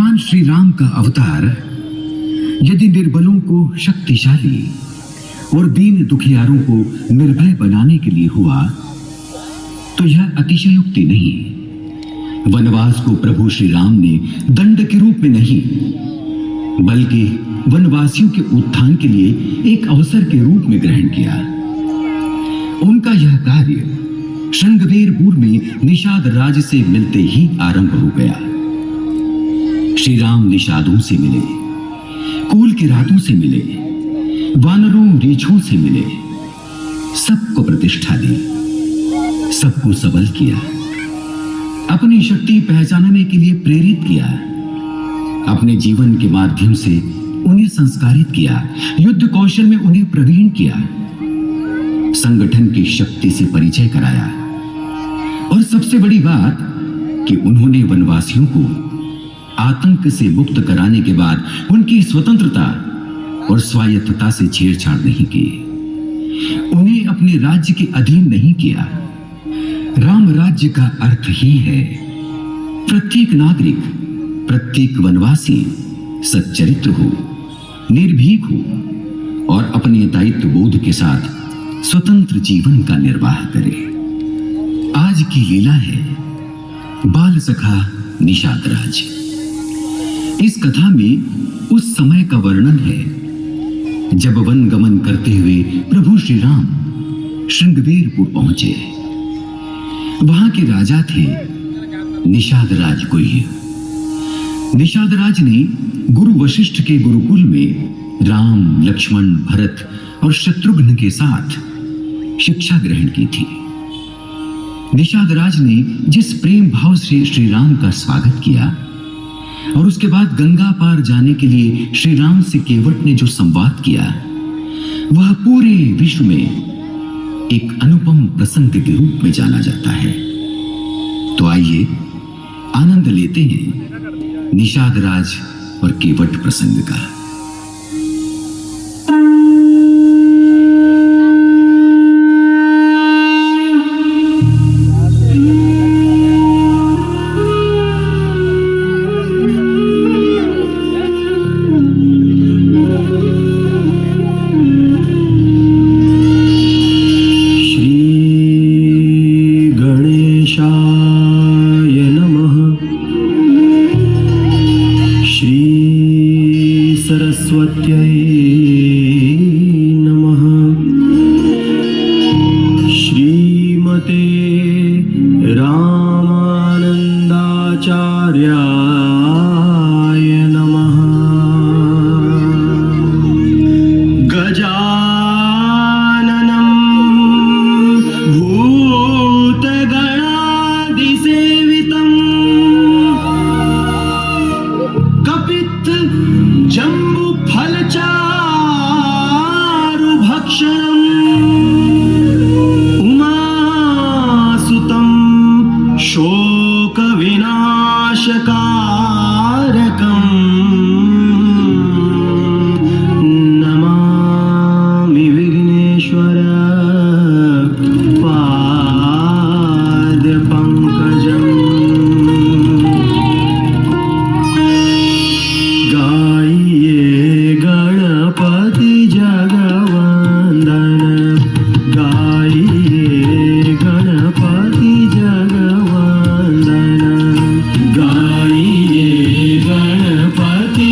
भगवान श्री राम का अवतार यदि निर्बलों को शक्तिशाली और दीन दुखियारों को निर्भय बनाने के लिए हुआ तो यह अतिशयोक्ति नहीं। वनवास को प्रभु श्री राम ने दंड के रूप में नहीं बल्कि वनवासियों के उत्थान के लिए एक अवसर के रूप में ग्रहण किया। उनका यह कार्य श्रृंगवेरपुर में निषाद राज से मिलते ही आरंभ हो गया। श्री राम निषादों से मिले, कूल के रातों से मिले, वानरों रीछों से मिले, सबको प्रतिष्ठा दी, सबको सबल किया, अपनी शक्ति पहचानने के लिए प्रेरित किया, अपने जीवन के माध्यम से उन्हें संस्कारित किया, युद्ध कौशल में उन्हें प्रवीण किया, संगठन की शक्ति से परिचय कराया और सबसे बड़ी बात कि उन्होंने वनवासियों को आतंक से मुक्त कराने के बाद उनकी स्वतंत्रता और स्वायत्तता से छेड़छाड़ नहीं की, उन्हें अपने राज्य के अधीन नहीं किया। राम राज्य का अर्थ ही है प्रत्येक नागरिक, प्रत्येक वनवासी सच्चरित्र हो, निर्भीक हो और अपने दायित्व बोध के साथ स्वतंत्र जीवन का निर्वाह करे। आज की लीला है बाल सखा निषाद राज। इस कथा में उस समय का वर्णन है जब वन गमन करते हुए प्रभु श्री राम श्रृंगवेरपुर पहुंचे। वहां के राजा थे निषाद राज गुह्य। निषाद राज ने गुरु वशिष्ठ के गुरुकुल में राम, लक्ष्मण, भरत और शत्रुघ्न के साथ शिक्षा ग्रहण की थी। निषाद राज ने जिस प्रेम भाव से श्री राम का स्वागत किया और उसके बाद गंगा पार जाने के लिए श्री राम से केवट ने जो संवाद किया, वह पूरे विश्व में एक अनुपम प्रसंग के रूप में जाना जाता है। तो आइए आनंद लेते हैं निषाद राज और केवट प्रसंग का। गणपति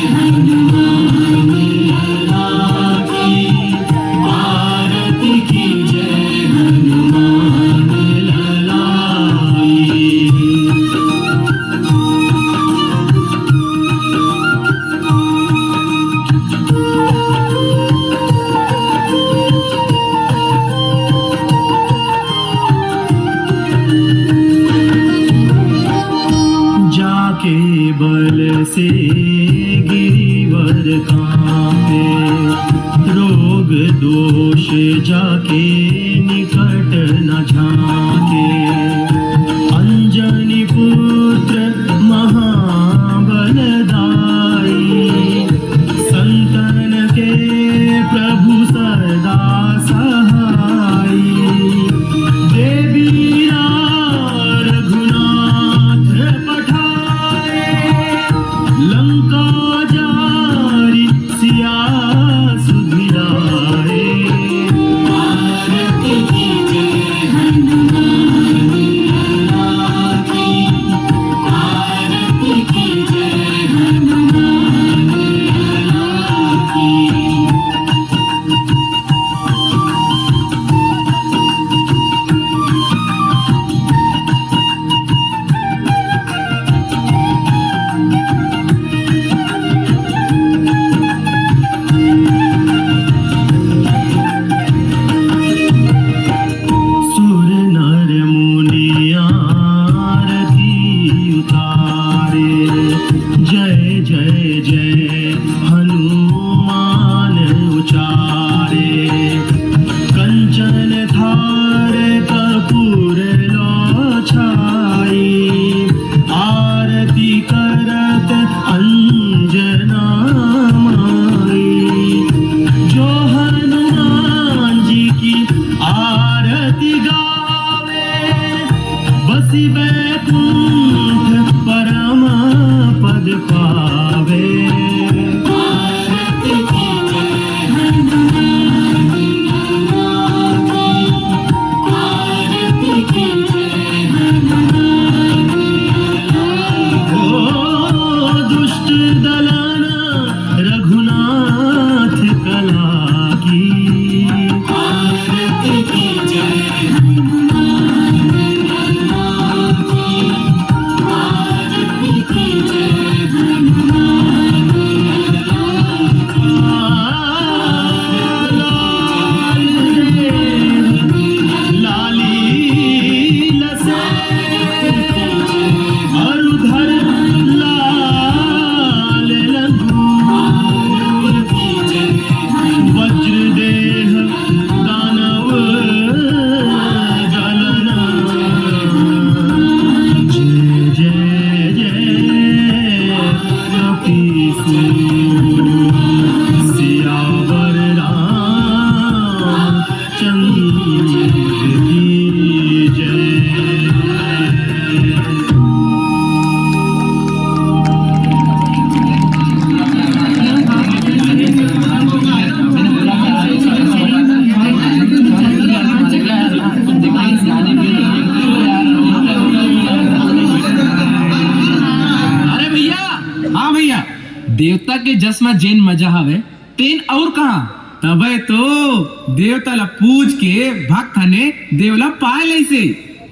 हनुमान लला की, आरती कीजिए हनुमान लला की। जाके बल से गिरिवर कांपे, रोग दोष जाके निकट न झांके। अंजनी पुत्र महाबलदाई, संतन के प्रभु सदा सहाई। देवी रघुनाथ पठाए, लंका जारी सिया सुधिराए। आरती कीजिए हनुमान लला की, आरती कीजिए हनुमान लला की। सुर नर मुनि आरती उतारे, जय जय जय हनुमान उचारे। कंचन थार कपूर लो छाई, आरती करत अंजना माई। जो हनुमान जी की आरती गावे, बसी बैकुंठ परम पद पावे। आरती कीजिए हनुमान लला की, आरती कीजिए हनुमान लला की। ओ दुष्ट दलन रघुनाथ कला की, आरती कीजिए हनुमान लला की, आरती कीजिए हनुमान लला की। लाली लसे अरुधर लाल लंगूर, वज्र देह दानव दलना। जय जय जय कपीसूर, सियावर रामचंद्र की जय। अरे भैया, हाँ भैया, देवता के जस में जेन मजा हवे तेन और कहा। तबे तो देवता ला पूज के भक्त ने देवला पाए लैसे।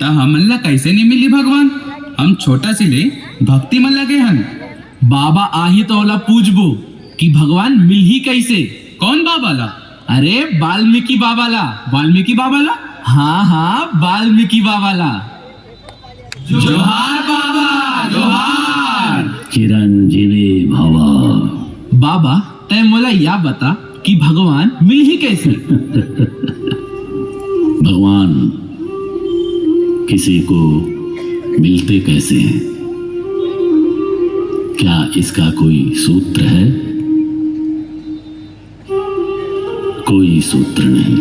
ता हमन ला कैसे नहीं मिली भगवान? हम छोटा से ले भक्ति मन लगे हन। बाबा आही तो ओला पूजबो कि भगवान मिल ही कैसे। कौन बाबा ला? अरे वाल्मीकि बाबा ला। वाल्मीकि बाबा ला? हाँ हाँ, वाल्मीकि बाबा ला। जोहार बाबा, जोहार। चिरंजीवी भवा। बाबा तय मोला या बता कि भगवान मिल ही कैसे। भगवान किसी को मिलते कैसे हैं? क्या इसका कोई सूत्र है? कोई सूत्र नहीं।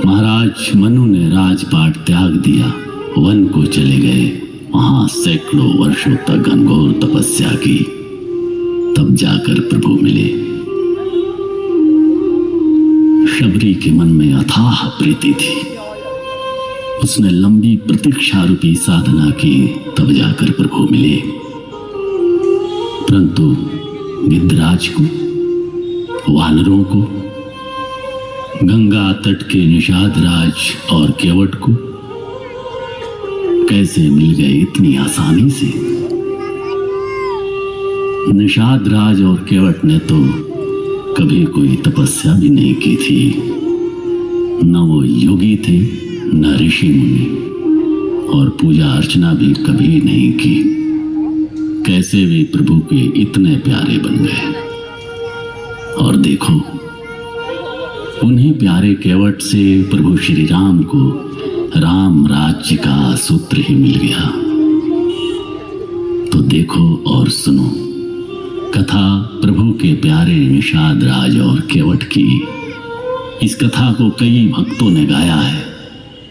महाराज मनु ने राजपाट त्याग दिया, वन को चले गए। वहां सैकड़ों वर्षों तक घनघोर तपस्या की, तब जाकर प्रभु मिले। शबरी के मन में अथाह प्रीति थी। उसने लंबी प्रतीक्षा रूपी साधना की, तब जाकर प्रभु मिले। परंतु गिद्धराज को, वानरों को, गंगा तट के निषाद राज और केवट को कैसे मिल गए इतनी आसानी से? निषाद राज और केवट ने तो कभी कोई तपस्या भी नहीं की थी, न वो योगी थे न ऋषि मुनि, और पूजा अर्चना भी कभी नहीं की। कैसे वे प्रभु के इतने प्यारे बन गए? और देखो, उन्हीं प्यारे केवट से प्रभु श्री राम को राम राज्य का सूत्र ही मिल गया। तो देखो और सुनो कथा प्रभु के प्यारे निषाद राज और केवट की। इस कथा को कई भक्तों ने गाया है,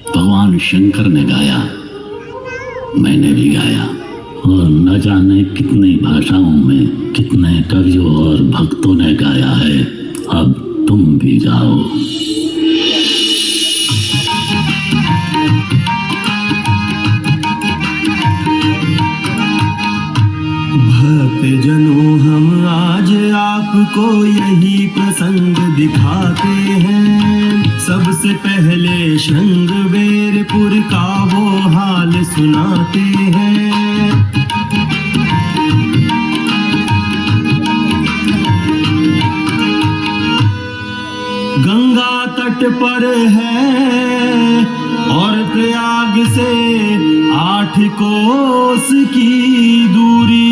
भगवान शंकर ने गाया, मैंने भी गाया, और न जाने कितनी भाषाओं में कितने कवियों और भक्तों ने गाया है। अब तुम भी गाओ। भक्त जनों, हम आज आपको यही प्रसंग दिखाते हैं। सबसे पहले श्रृंगवेरपुर का वो हाल सुनाते हैं। गंगा तट पर है और प्रयाग से 8 कोस की दूरी।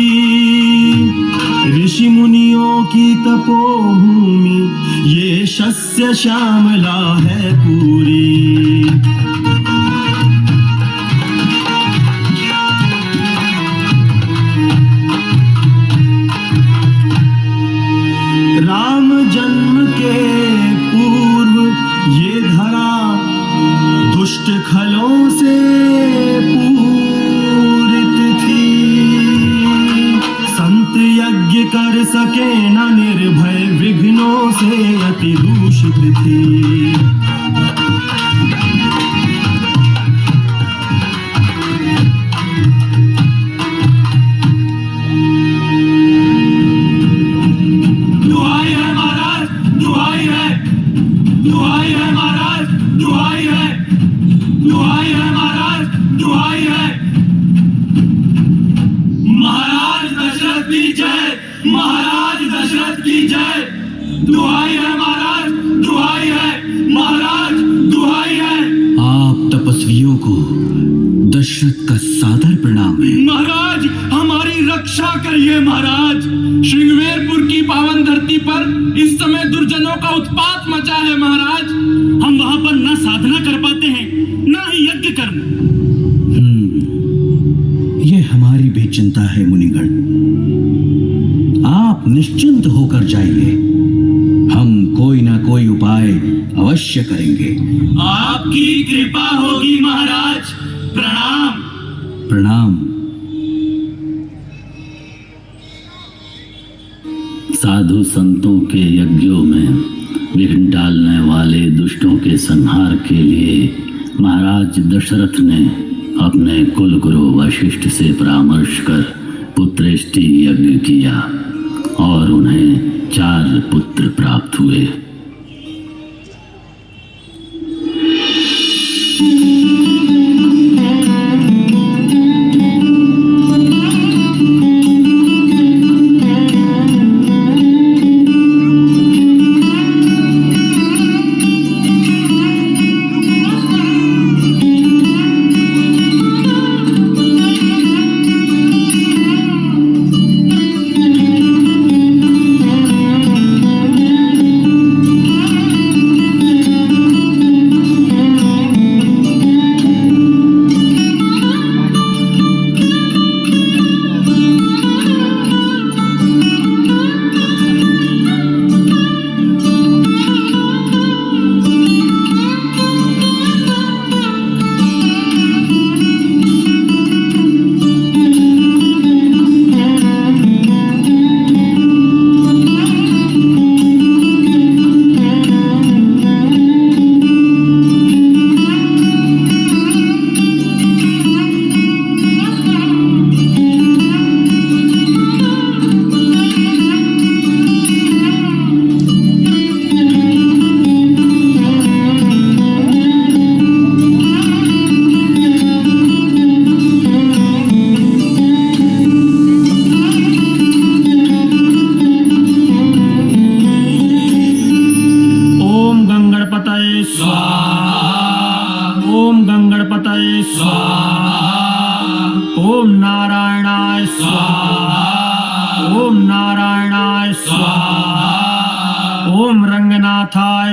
ऋषि मुनियों की तपोभूमि ये शस्य श्यामला है पूरी। राम जन्म के पूर्व ये धरा दुष्ट खलों से पूरित थी। संत यज्ञ कर सके न निर्भय, विघ्नों से अति दूषित थी। दुहाई है महाराज, दुहाई है, दुहाई है महाराज, दुहाई है, दुहाई है महाराज, दुहाई है। महाराज दशरथ की जय, महाराज दशरथ की जय। दुहाई है महाराज, दुहाई है महाराज, दुहाई है। आप तपस्वियों को दशरथ का सादर प्रणाम है। महाराज हमारी रक्षा करिए महाराज। श्रृंगवेरपुर की पावन धरती पर इस समय दुर्जनों का उत्पात मचा है महाराज। हम वहां पर न साधना कर पाते हैं न ही यज्ञ कर्म। ये हमारी भी चिंता है मुनिगण। आप निश्चिंत होकर जाइए, हम कोई ना कोई उपाय अवश्य करेंगे। आपकी कृपा होगी महाराज। प्रणाम। प्रणाम। साधु संतों के यज्ञों में विघ्न डालने वाले दुष्टों के संहार के लिए महाराज दशरथ ने अपने कुल गुरु वशिष्ठ से परामर्श कर पुत्रेष्टि यज्ञ किया और उन्हें 4 पुत्र प्राप्त हुए।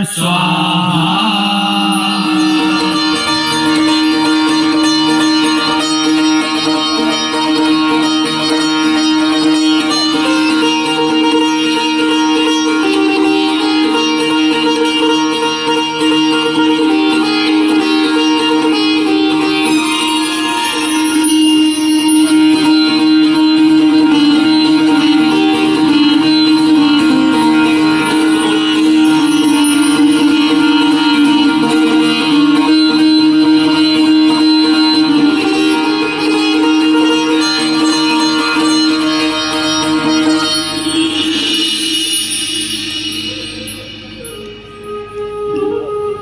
स्वाहा।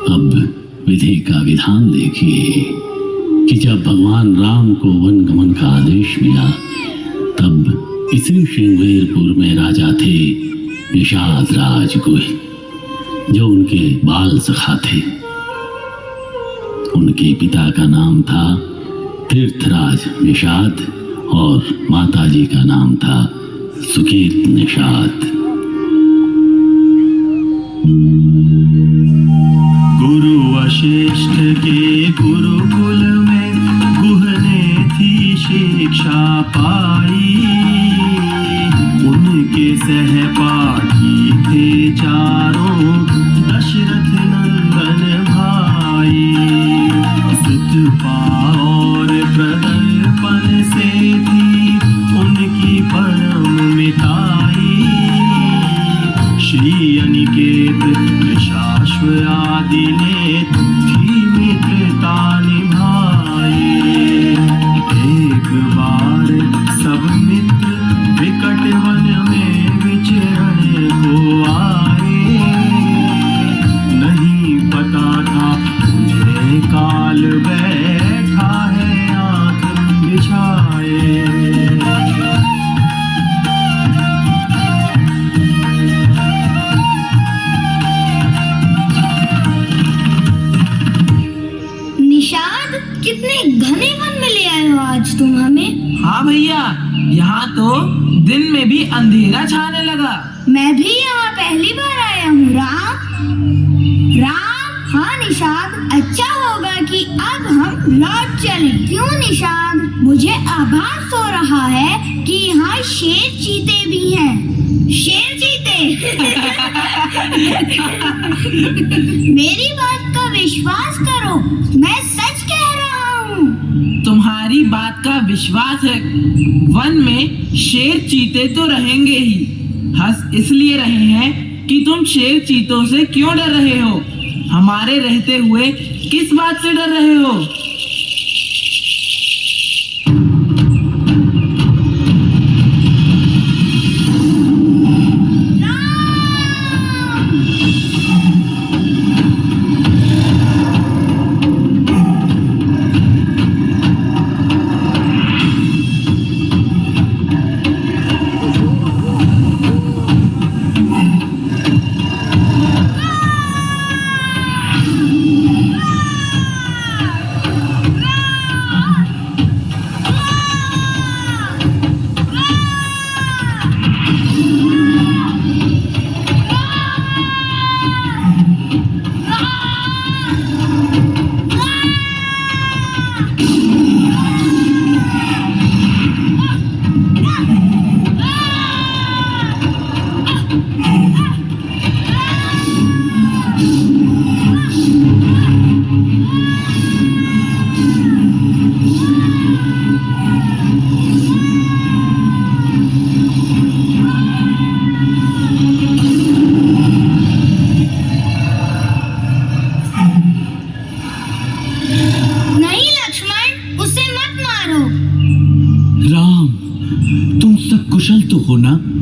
अब विधि का विधान देखिए कि जब भगवान राम को वन गमन का आदेश मिला तब इसी श्रृंगवेरपुर में राजा थे निषाद राज गुह, जो उनके बाल सखा थे। उनके पिता का नाम था तीर्थराज निषाद और माताजी का नाम था सुकेत निषाद। गुरु वशिष्ठ के गुरुकुल में गुह ने थी शिक्षा पाई। उनके सहपाठी थे चारों दशरथ नंदन भाई। सुतपा और प्रदर्पण से थी उनकी परम मिताई। श्री अनिकेत विशाश्व आदि ने थी मित्रता निभाई। एक बार सब मित्र विकट वन में विचरण को आए। नहीं पता था उन्हें काल बैठा है आंख बिछाए। निषाद, कितने घने वन में ले आए हो आज तुम हमें। हाँ भैया, यहाँ तो दिन में भी अंधेरा छाने लगा। मैं भी यहाँ पहली बार आया हूँ। राम। हाँ निषाद, अच्छा होगा कि अब हम लौट चलें। क्यों निषाद? मुझे आभास हो रहा है कि यहाँ शेर चीते भी हैं। शेर चीते? मेरी बात का विश्वास करो, मैं सच कह रहा हूँ। तुम्हारी बात का विश्वास है। वन में शेर चीते तो रहेंगे ही। हंस इसलिए रहे हैं कि तुम शेर चीतों से क्यों डर रहे हो? हमारे रहते हुए किस बात से डर रहे हो?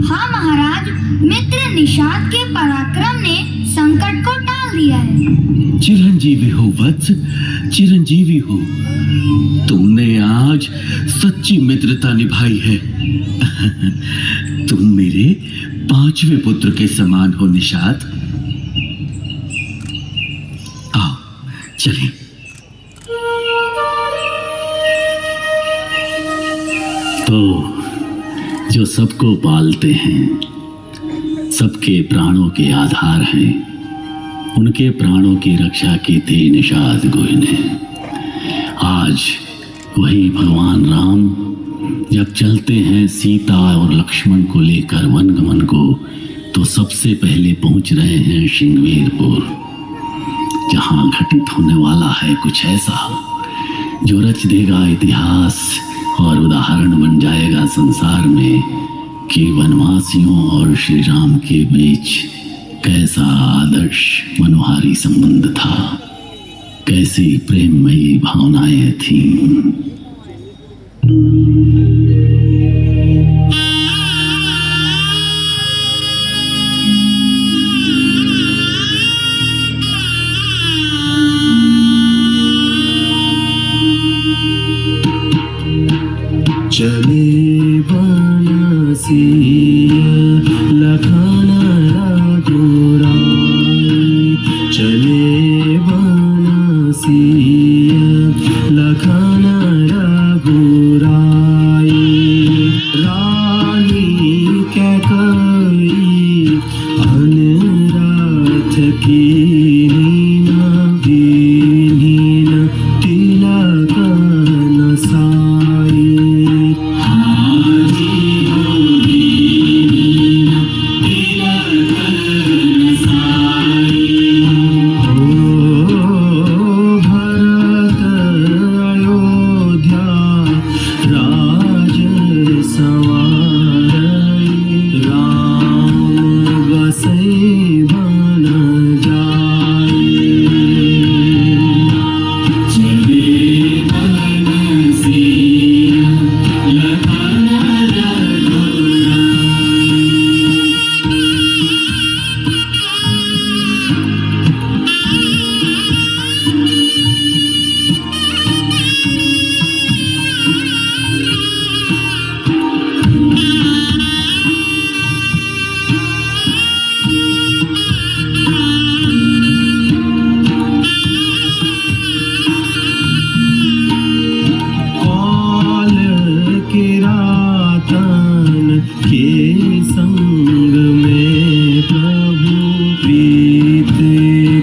हाँ महाराज, मित्र निषाद के पराक्रम ने संकट को टाल दिया है। चिरंजीवी हो वत्स, चिरंजीवी हो। तुमने आज सच्ची मित्रता निभाई है। तुम मेरे 5वें पुत्र के समान हो निषाद। आओ चलें। तो जो सबको पालते हैं, सबके प्राणों के आधार हैं, उनके प्राणों की रक्षा की थी निषाद गोई ने। आज वही भगवान राम जब चलते हैं सीता और लक्ष्मण को लेकर वनगमन को, तो सबसे पहले पहुंच रहे हैं श्रृंगवीरपुर, जहां घटित होने वाला है कुछ ऐसा जो रच देगा इतिहास और उदाहरण बन जाएगा संसार में कि वनवासियों और श्री राम के बीच कैसा आदर्श मनोहारी संबंध था, कैसी प्रेममयी भावनाएं थीं। चले बनसिया लखन रघुराई, चले बनसिया लखन रघुराई। रानी कैकेयी अनरथ कीन्ही दीन्हीन तिलक नसाई। भरत अयोध्या राज सवारई, राम बसई बन जाई। चले बनसिया लखन कौल किरातन के संग में प्रभु प्रीत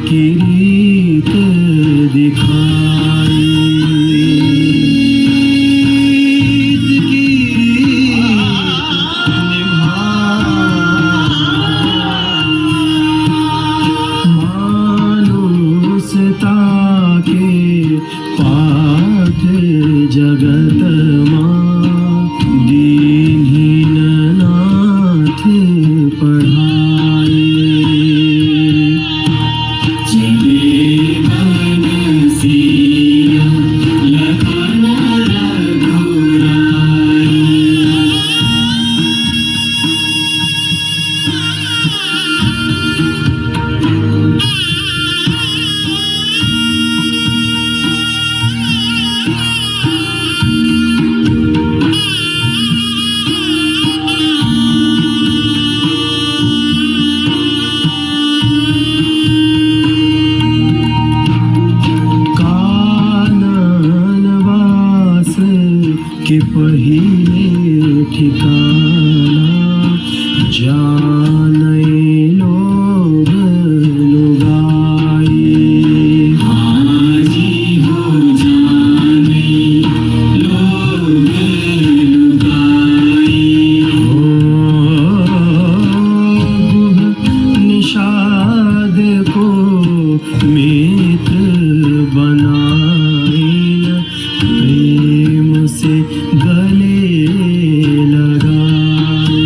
की रीत दिखाई। प्रीत की मानुषता के पाठ जगत मां दीनहीन नाथ पढ़ाए। चले बनसिया लखन रघुराई। काननवास के पहिले ठिकाना, जाने लोग लुगाई। हाजी हो जाने लोग लुगाई। निषाद को मित्र बनाए, प्रेम से गले लगाए।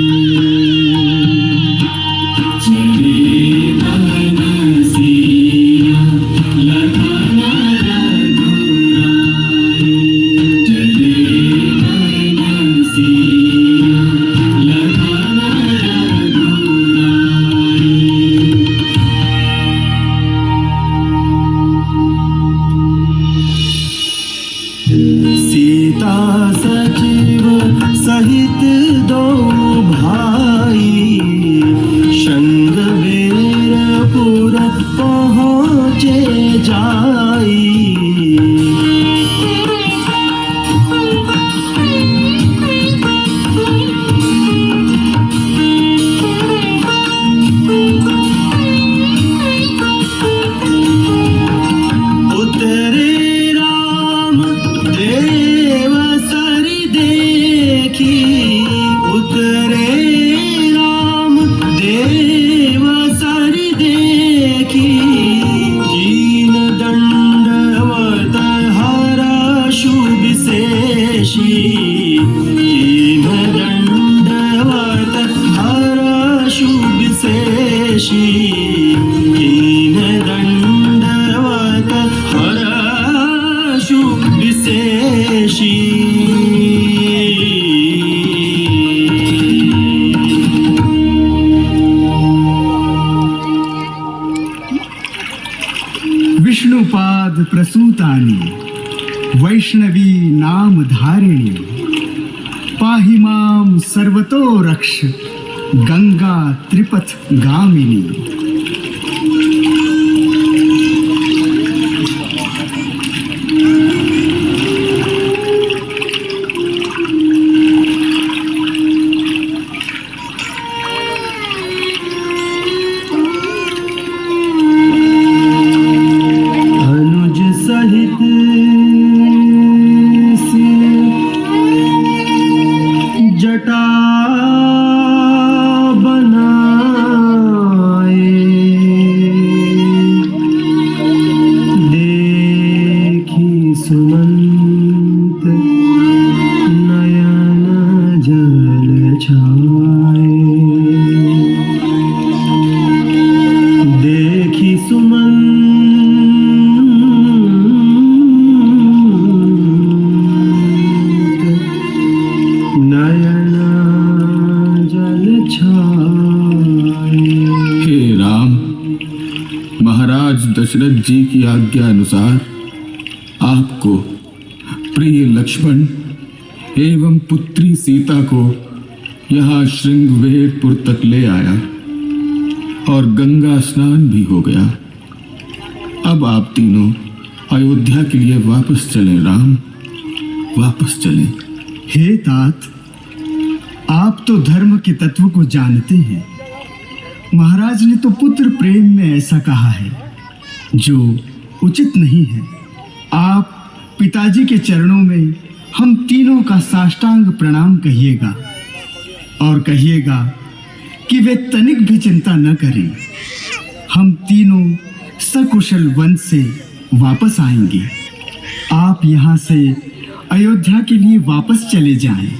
दंडवत हरषु विशेषी विष्णुपाद प्रसूतानि वैष्णवी नाम धारिणी पाहि मां सर्वतो रक्ष गंगा त्रिपथ गामिनी। अनुज सहित जटा बनाए देखी सुमंत नयन जल छाए देखी सुमंत नयन जल छाए। हे राम, महाराज दशरथ जी की आज्ञा अनुसार आपको प्रिय लक्ष्मण एवं पुत्री सीता को यहाँ श्रृंगवेरपुर तक ले आया और गंगा स्नान भी हो गया। अब आप तीनों अयोध्या के लिए वापस चलें राम, वापस चलें। हे तात, आप तो धर्म के तत्व को जानते हैं। महाराज ने तो पुत्र प्रेम में ऐसा कहा है जो उचित नहीं है। आप पिताजी के चरणों में हम तीनों का साष्टांग प्रणाम कहिएगा और कहिएगा कि वे तनिक भी चिंता न करें। हम तीनों सकुशल वन से वापस आएंगे। आप यहाँ से अयोध्या के लिए वापस चले जाएं।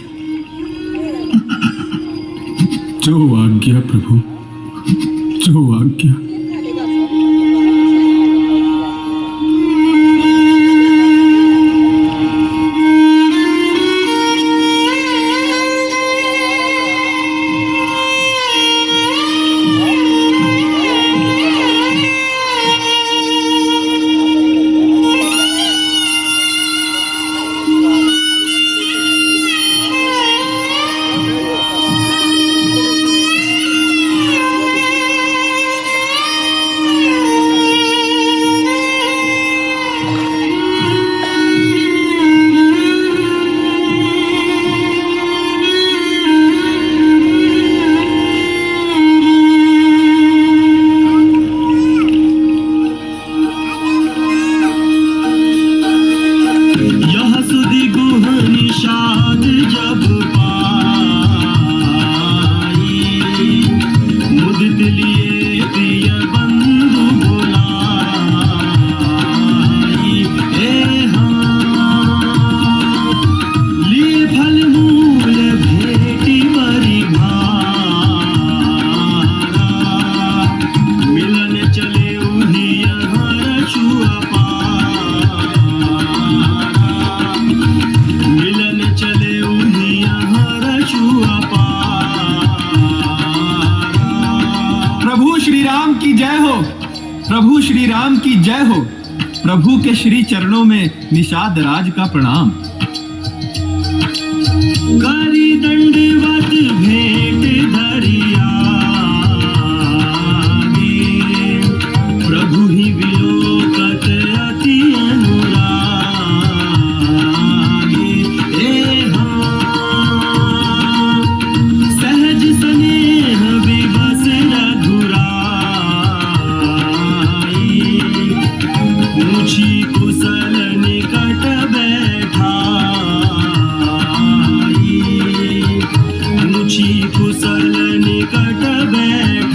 जो आज्ञा प्रभु, जो आज्ञा। प्रभु श्री राम की जय हो। प्रभु के श्री चरणों में निषाद राज का प्रणाम। करी दंडवत भेंट धरिया प्रभु ही विलोकत अति अनुरागी। सहज स्नेह विवश रघुराई पूछी कुशल निकट बैठाई पूछी कुशल निकट बैठाई।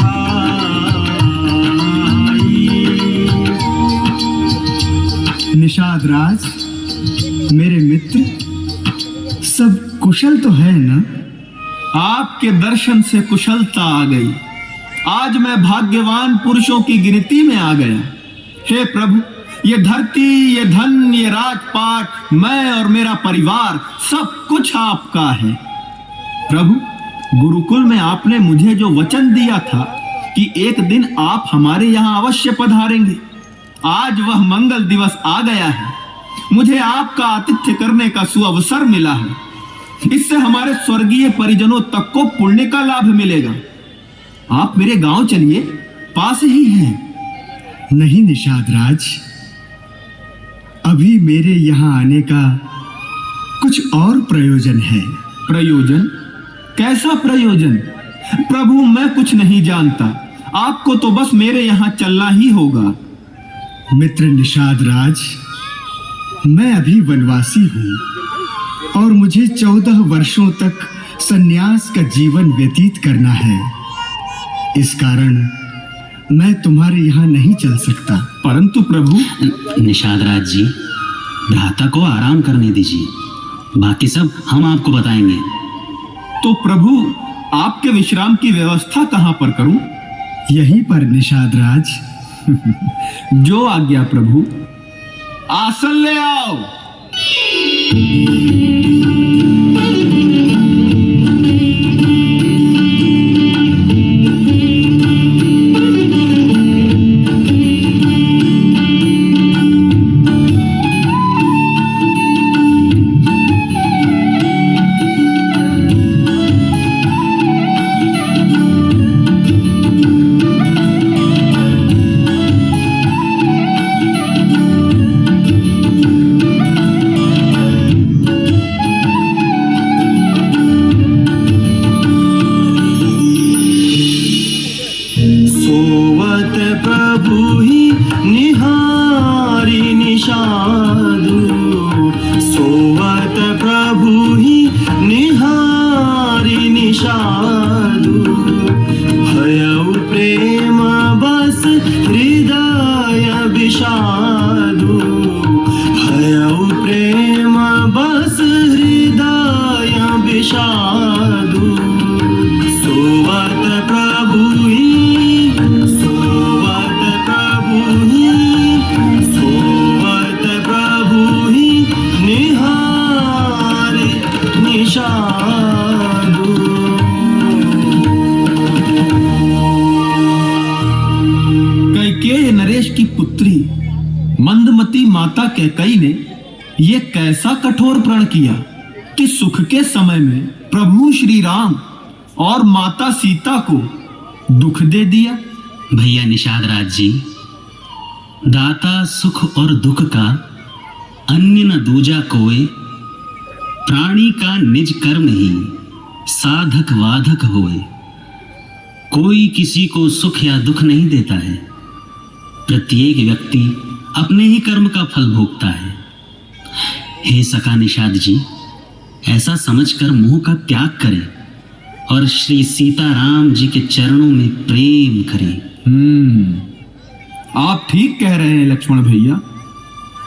निषाद राज, मेरे मित्र, सब कुशल तो है ना? आपके दर्शन से कुशलता आ गई। आज मैं भाग्यवान पुरुषों की गिनती में आ गया। हे प्रभु, ये धरती, ये धन, ये राजपाट, मैं और मेरा परिवार सब कुछ आपका है। प्रभु, गुरुकुल में आपने मुझे जो वचन दिया था कि एक दिन आप हमारे यहाँ अवश्य पधारेंगे, आज वह मंगल दिवस आ गया है। मुझे आपका आतिथ्य करने का सुअवसर मिला है। इससे हमारे स्वर्गीय परिजनों तक को पुण्य का लाभ मिलेगा। आप मेरे गांव चलिए, पास ही हैं। नहीं निषाद राज, अभी मेरे यहाँ आने का कुछ और प्रयोजन है। प्रयोजन? कैसा प्रयोजन? प्रभु, मैं कुछ नहीं जानता। आपको तो बस मेरे यहाँ चलना ही होगा। मित्र निषाद राज, मैं अभी वनवासी हूँ और मुझे 14 वर्षों तक सन्यास का जीवन व्यतीत करना है। इस कारण मैं तुम्हारे यहाँ नहीं चल सकता। परंतु प्रभु। निषाद राज जी, भ्राता को आराम करने दीजिए, बाकी सब हम आपको बताएंगे। तो प्रभु, आपके विश्राम की व्यवस्था कहाँ पर करूं? यहीं पर निषाद राज। जो आज्ञा प्रभु। आसन ले आओ। मंदमती माता कैकई ने यह कैसा कठोर प्रण किया कि सुख के समय में प्रभु श्री राम और माता सीता को दुख दे दिया। भैया निषाद राज जी, दाता सुख और दुख का अन्य न दूजा कोई, प्राणी का निज कर्म ही साधक वाधक होए। कोई किसी को सुख या दुख नहीं देता है, प्रत्येक व्यक्ति अपने ही कर्म का फल भोगता है। हे सखा निषाद जी, ऐसा समझकर मोह का त्याग करें और श्री सीताराम जी के चरणों में प्रेम करें। आप ठीक कह रहे हैं लक्ष्मण भैया,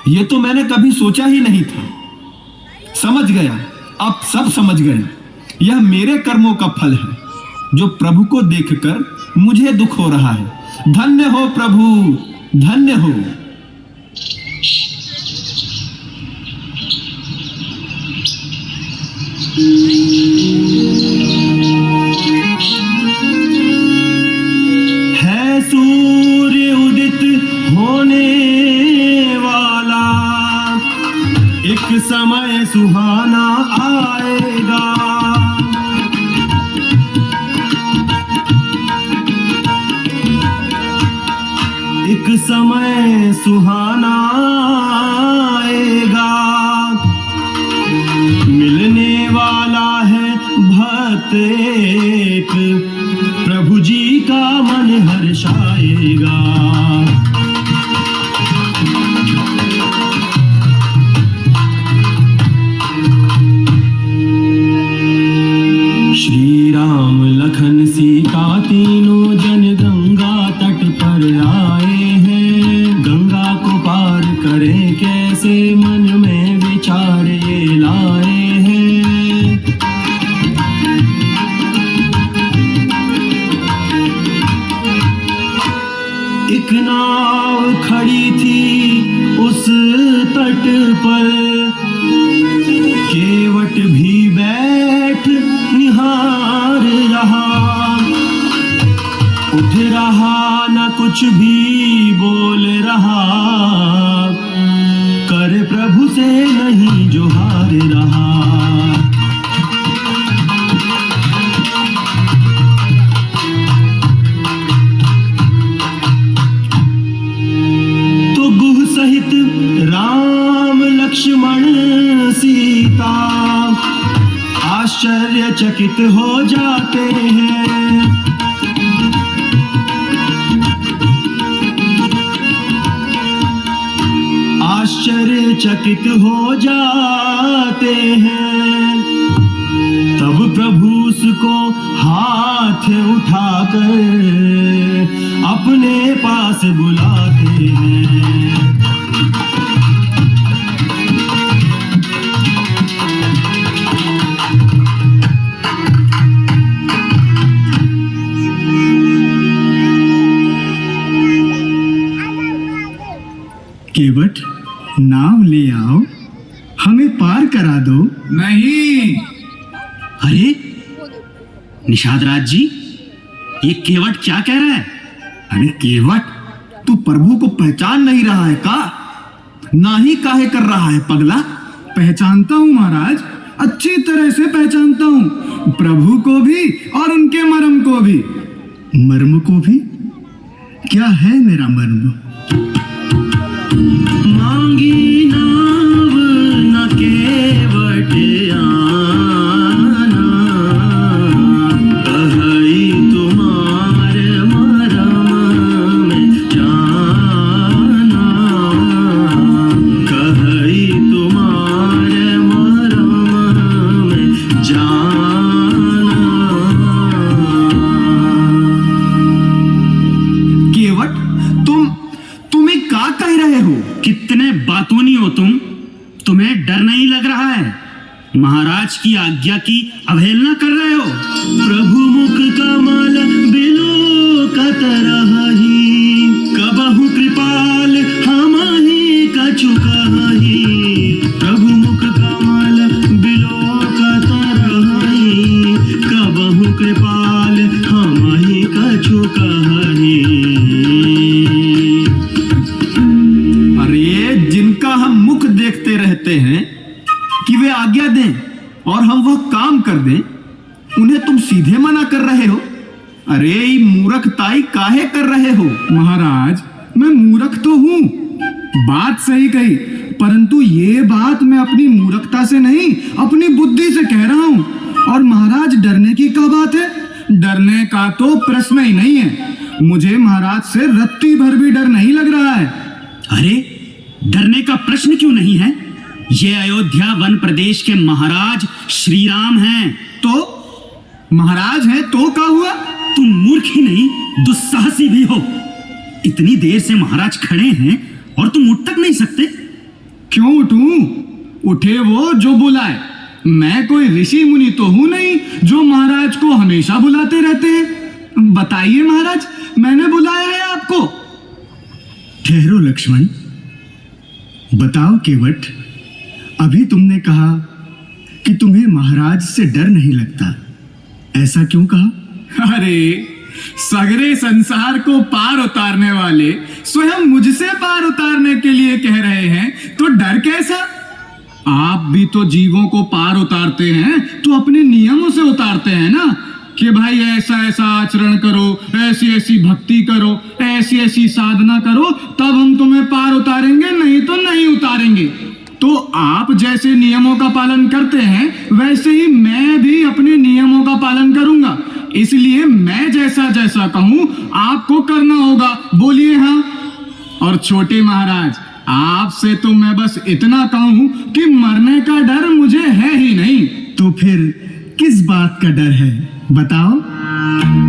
ये तो मैंने कभी सोचा ही नहीं था। समझ गया, अब सब समझ गया। यह मेरे कर्मों का फल है जो प्रभु को देखकर मुझे दुख हो रहा है। धन्य हो प्रभु, धन्य हो। है सूर्य उदित होने वाला, एक समय सुहाना आएगा। एक समय सुहाना आएगा, मिलने वाला है भक्त एक, प्रभु जी का मन हर्षाएगा। श्री राम लखन सीता तीनों जन गंगा तट पर आए हैं। गंगा को पार करें कैसे, मन में विचार ये लाए हैं। एक नाव खड़ी थी उस तट पर, केवट भी बैठ निहार रहा, उठ रहा न कुछ भी बोल रहा, कर प्रभु से नहीं जोहार रहा। तो गुह सहित राम लक्ष्मण सीता आश्चर्यचकित हो जाते हैं। आश्चर्यचकित हो जाते हैं। तब प्रभु उसको हाथ उठाकर अपने पास बुलाते हैं। केवट, नाव ले आओ, हमें पार करा दो। नहीं। अरे निषाद राज जी, ये केवट क्या कह रहा है? अरे केवट, तू प्रभु को पहचान नहीं रहा है का? ना ही काहे कर रहा है पगला? पहचानता हूँ महाराज, अच्छी तरह से पहचानता हूँ, प्रभु को भी और उनके मर्म को भी। मर्म को भी? क्या है मेरा मर्म? मांगी नाव न केवट आना, कही तुम्हार मरम में जाना, कही तुम्हार मरम में जाना। केवट, तुम्हें का कह रहे हो? कितने बातूनी हो तुम? तुम्हें डर नहीं लग रहा है? महाराज की आज्ञा की अवहेलना कर रहे हो? प्रभु मुख कमल बिलो कतरही, कबहु कृपाल हमहि कछु कहि। प्रभु मुख कमल बिलो कतरही, कबहु कृपाल हमहि कछु कहि। अरे जिनका हम मुख देखते रहते हैं कि वे आज्ञा दें और हम वह काम कर दें, उन्हें तुम सीधे मना कर रहे हो। अरे ये मूर्खताई काहे कर रहे हो? महाराज, मैं मूर्ख तो हूं, बात सही कही, परंतु ये बात मैं अपनी मूर्खता से नहीं, अपनी बुद्धि से कह रहा हूं। और महाराज, डरने की क्या बात है? डरने का तो प्रश्न ही नहीं है। मुझे महाराज से रत्ती भर भी डर नहीं लग रहा है। अरे डरने का प्रश्न क्यों नहीं है? ये अयोध्या वन प्रदेश के महाराज श्री राम हैं। तो महाराज हैं तो क्या हुआ? तुम मूर्ख ही नहीं, दुस्साहसी भी हो। इतनी देर से महाराज खड़े हैं और तुम उठ तक नहीं सकते। क्यों उठूं? उठे वो जो बुलाए। मैं कोई ऋषि मुनि तो हूं नहीं जो महाराज को हमेशा बुलाते रहते हैं। बताइए महाराज, मैंने बुलाया है आपको। ठहरो लक्ष्मण, बताओ केवट, अभी तुमने कहा कि तुम्हें महाराज से डर नहीं लगता, ऐसा क्यों कहा? अरे सगरे संसार को पार उतारने वाले स्वयं मुझसे पार उतारने के लिए कह रहे हैं, तो डर कैसा? आप भी तो जीवों को पार उतारते हैं तो अपने नियमों से उतारते हैं ना, कि भाई ऐसा ऐसा आचरण करो, ऐसी ऐसी भक्ति करो, ऐसी ऐसी साधना करो, तब हम तुम्हें पार उतारेंगे, नहीं तो नहीं उतारेंगे। तो आप जैसे नियमों का पालन करते हैं वैसे ही मैं भी अपने नियमों का पालन करूंगा। इसलिए मैं जैसा जैसा कहूं आपको करना होगा। बोलिए हाँ। और छोटे महाराज, आपसे तो मैं बस इतना कहूं कि मरने का डर मुझे है ही नहीं। तो फिर किस बात का डर है, बताओ?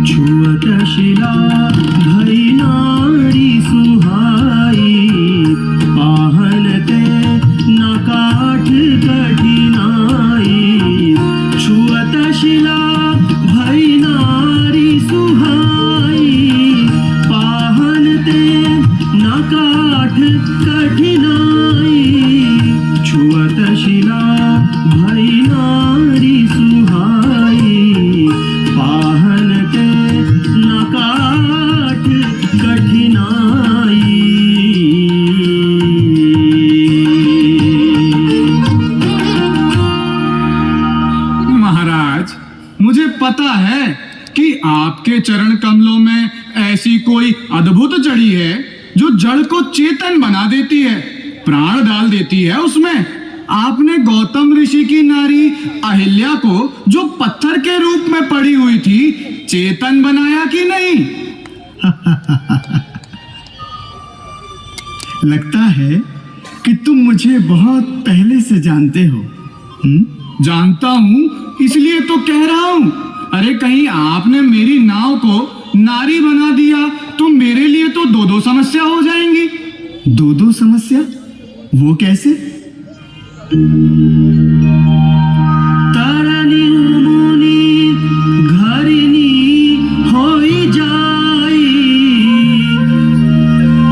छुअत शिला भई नारी सुहाई, पाहन ते न काठ कठिनाई। छुअत शिला भई नारी सुहाई, पाहन ते कठिनाई छुअत शिला भई नारी सुहाई पाहन के न काट कठिनाई। महाराज, मुझे पता है कि आपके चरण कमलों में ऐसी कोई अद्भुत जड़ी है जो जड़ को चेतन बना देती है, प्राण डाल देती है उसमें। आपने गौतम ऋषि की नारी अहिल्या को, जो पत्थर के रूप में पड़ी हुई थी, चेतन बनाया कि नहीं? लगता है कि तुम मुझे बहुत पहले से जानते हो। जानता हूं, इसलिए तो कह रहा हूं। अरे कहीं आपने मेरी नाव को नारी बना दिया तो मेरे लिए तो दो समस्या हो जाएंगी। दो समस्या? वो कैसे? तरनी मुनि घरिनी होई जाई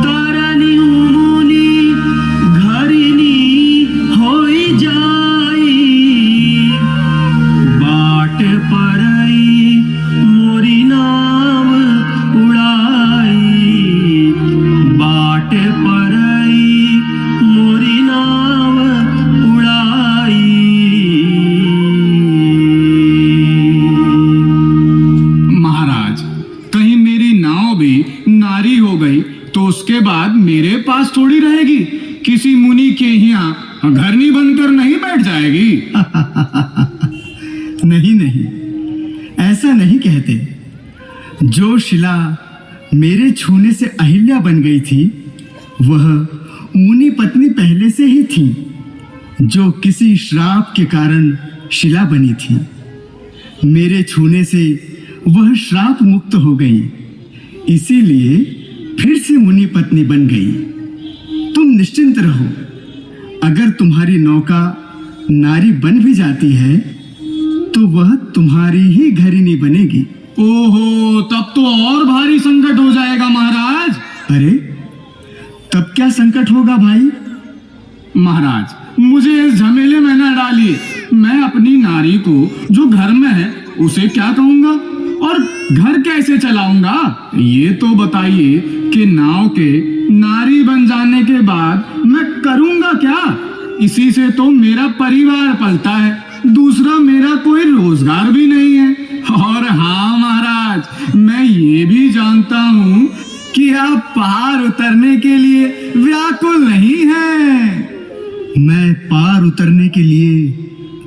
तरनी मुनि घरिनी होई जाई बाट परई मोरी नाव उड़ाई बाट परई मोरी नाव उड़ाई। महाराज, कहीं मेरी नाव भी नारी हो गई तो उसके बाद मेरे पास थोड़ी रहेगी, किसी मुनि के यहाँ घरनी बनकर नहीं बैठ जाएगी। नहीं नहीं, ऐसा नहीं कहते। जो शिला मेरे छूने से अहिल्या बन गई थी, वह मुनि पत्नी पहले से ही थी, जो किसी श्राप के कारण शिला बनी थी। मेरे छूने से वह श्राप मुक्त हो गई, इसीलिए फिर से मुनि पत्नी बन गई। तुम निश्चिंत रहो, अगर तुम्हारी नौका नारी बन भी जाती है तो वह तुम्हारी ही घरिनी बनेगी। ओहो, तब तो और भारी संकट हो जाएगा महाराज। अरे तब क्या संकट होगा भाई? महाराज, मुझे इस झमेले में न डालिए। मैं अपनी नारी को जो घर में है उसे क्या कहूंगा और घर कैसे चलाऊंगा? ये तो बताइए कि नाव के नारी बन जाने के बाद मैं करूंगा क्या? इसी से तो मेरा परिवार पलता है, दूसरा मेरा कोई रोजगार भी नहीं है। और हाँ महाराज, मैं ये भी जानता हूँ कि आप पार उतरने के लिए व्याकुल नहीं हैं। मैं पार उतरने के लिए